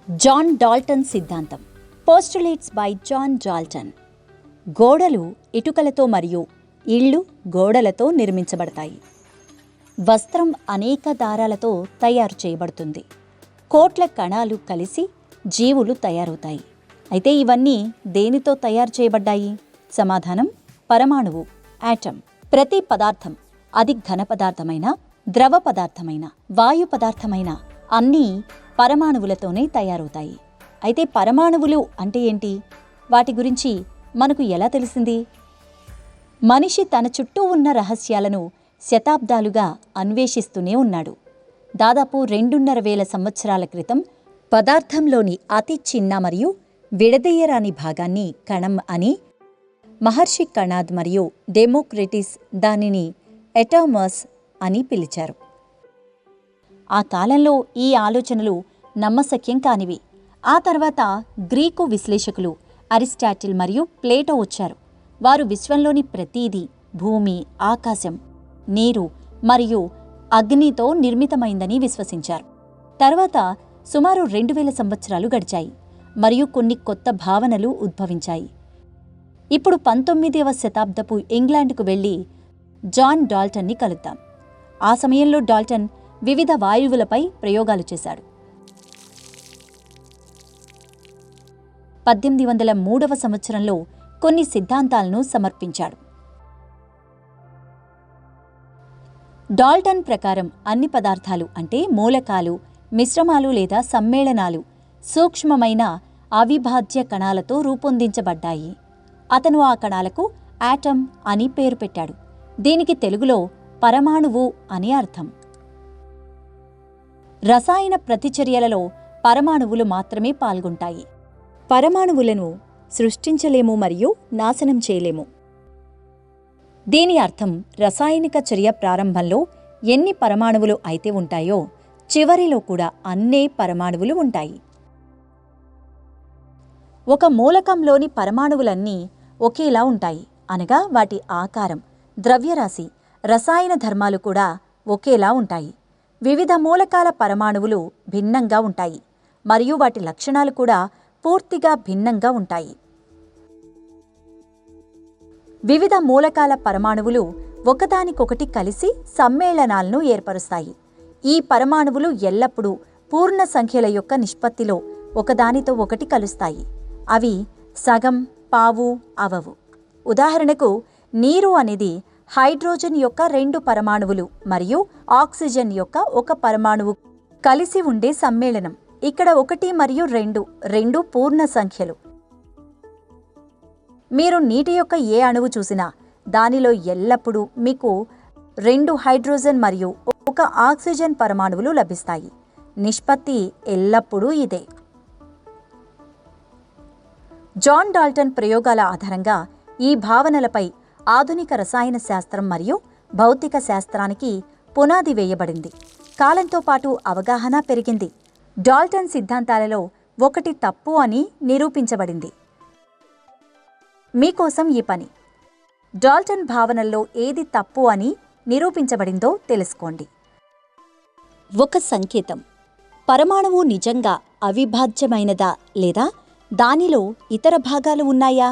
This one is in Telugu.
జాన్ డాల్టన్ సిద్ధాంతం. Postulates by John Dalton. గోడలు ఇటుకలతో మరియు ఇళ్ళు గోడలతో నిర్మించబడతాయి. వస్త్రం అనేక దారాలతో తయారు చేయబడుతుంది. కోట్ల కణాలు కలిసి జీవులు తయారవుతాయి. అయితే ఇవన్నీ దేనితో తయారు చేయబడ్డాయి? సమాధానం పరమాణువు, యాటమ్. ప్రతి పదార్థం, అది ఘన పదార్థమైన, ద్రవ పదార్థమైన, వాయు పదార్థమైన అన్నీ పరమాణువులతోనే తయారవుతాయి. అయితే పరమాణువులు అంటే ఏంటి? వాటి గురించి మనకు ఎలా తెలిసింది? మనిషి తన చుట్టూ ఉన్న రహస్యాలను శతాబ్దాలుగా అన్వేషిస్తూనే ఉన్నాడు. దాదాపు 2,500 సంవత్సరాల క్రితం పదార్థంలోని అతి చిన్న మరియు విడదీయరాని భాగాన్ని కణం అని మహర్షి కణాద్ మరియు డెమోక్రిటిస్ దానిని ఎటామస్ అని పిలిచారు. ఆ కాలంలో ఈ ఆలోచనలు నమ్మశక్యం కానివి. ఆ తర్వాత గ్రీకు విశ్లేషకులు అరిస్టాటిల్ మరియు ప్లేటో వచ్చారు. వారు విశ్వంలోని ప్రతీదీ భూమి, ఆకాశం, నీరు మరియు అగ్నితో నిర్మితమైందని విశ్వసించారు. తర్వాత సుమారు 2,000 సంవత్సరాలు గడిచాయి మరియు కొన్ని కొత్త భావనలు ఉద్భవించాయి. ఇప్పుడు 19వ శతాబ్దపు ఇంగ్లాండ్కు వెళ్లి జాన్ డాల్టన్ని కలుద్దాం. ఆ సమయంలో డాల్టన్ వివిధ వాయువులపై ప్రయోగాలు చేశాడు. 1803వ సంవత్సరంలో కొన్ని సిద్ధాంతాలను సమర్పించాడు. డాల్టన్ ప్రకారం అన్ని పదార్థాలు అంటే మూలకాలు, మిశ్రమాలు లేదా సమ్మేళనాలు సూక్ష్మమైన అవిభాజ్య కణాలతో రూపొందించబడ్డాయి. అతను ఆ కణాలకు యాటమ్ అని పేరు పెట్టాడు. దీనికి తెలుగులో పరమాణువు అని అర్థం. రసాయన ప్రతిచర్యలలో పరమాణువులు మాత్రమే పాల్గొంటాయి. పరమాణువులను సృష్టించలేము మరియు నాశనం చేయలేము. దీని అర్థం రసాయనిక చర్య ప్రారంభంలో ఎన్ని పరమాణువులు అయితే ఉంటాయో చివరిలో కూడా అన్నే పరమాణువులు ఉంటాయి. ఒక మూలకంలోని పరమాణువులన్నీ ఒకేలా ఉంటాయి, అనగా వాటి ఆకారం, ద్రవ్యరాశి, రసాయన ధర్మాలు కూడా ఒకేలా ఉంటాయి. వివిధ మూలకాల పరమాణువులు భిన్నంగా ఉంటాయి మరియు వాటి లక్షణాలు కూడా పూర్తిగా భిన్నంగా ఉంటాయి. వివిధ మూలకాల పరమాణువులు ఒకదానికొకటి కలిసి సమ్మేళనాలను ఏర్పరుస్తాయి. ఈ పరమాణువులు ఎల్లప్పుడూ పూర్ణ సంఖ్యల యొక్క నిష్పత్తిలో ఒకదానితో ఒకటి కలుస్తాయి. అవి సగం, పావు అవవు. ఉదాహరణకు నీరు అనేది హైడ్రోజన్ యొక్క 2 పరమాణువులు మరియు ఆక్సిజన్ యొక్క 1 పరమాణువు కలిసి ఉండే సమ్మేళనం. ఇక్కడ 1 మరియు 2 రెండు పూర్ణ సంఖ్యలు. మీరు నీటి యొక్క ఏ అణువు చూసినా దానిలో ఎల్లప్పుడూ మీకు 2 హైడ్రోజన్ మరియు 1 ఆక్సిజన్ పరమాణువులు లభిస్తాయి. నిష్పత్తి ఎల్లప్పుడూ ఇదే. జాన్ డాల్టన్ ప్రయోగాల ఆధారంగా ఈ భావనలపై ఆధునిక రసాయన శాస్త్రం మరియు భౌతిక శాస్త్రానికి పునాది వేయబడింది. కాలంతో పాటు అవగాహన పెరిగింది. డాల్టన్ సిద్ధాంతాలలో ఒకటి తప్పు అని నిరూపించబడింది. మీకోసం ఈ పని. డాల్టన్ భావనల్లో ఏది తప్పు అని నిరూపించబడిందో తెలుసుకోండి. ఒక సంకేతం. పరమాణువు నిజంగా అవిభాజ్యమైనదా లేదా దానిలో ఇతర భాగాలు ఉన్నాయా?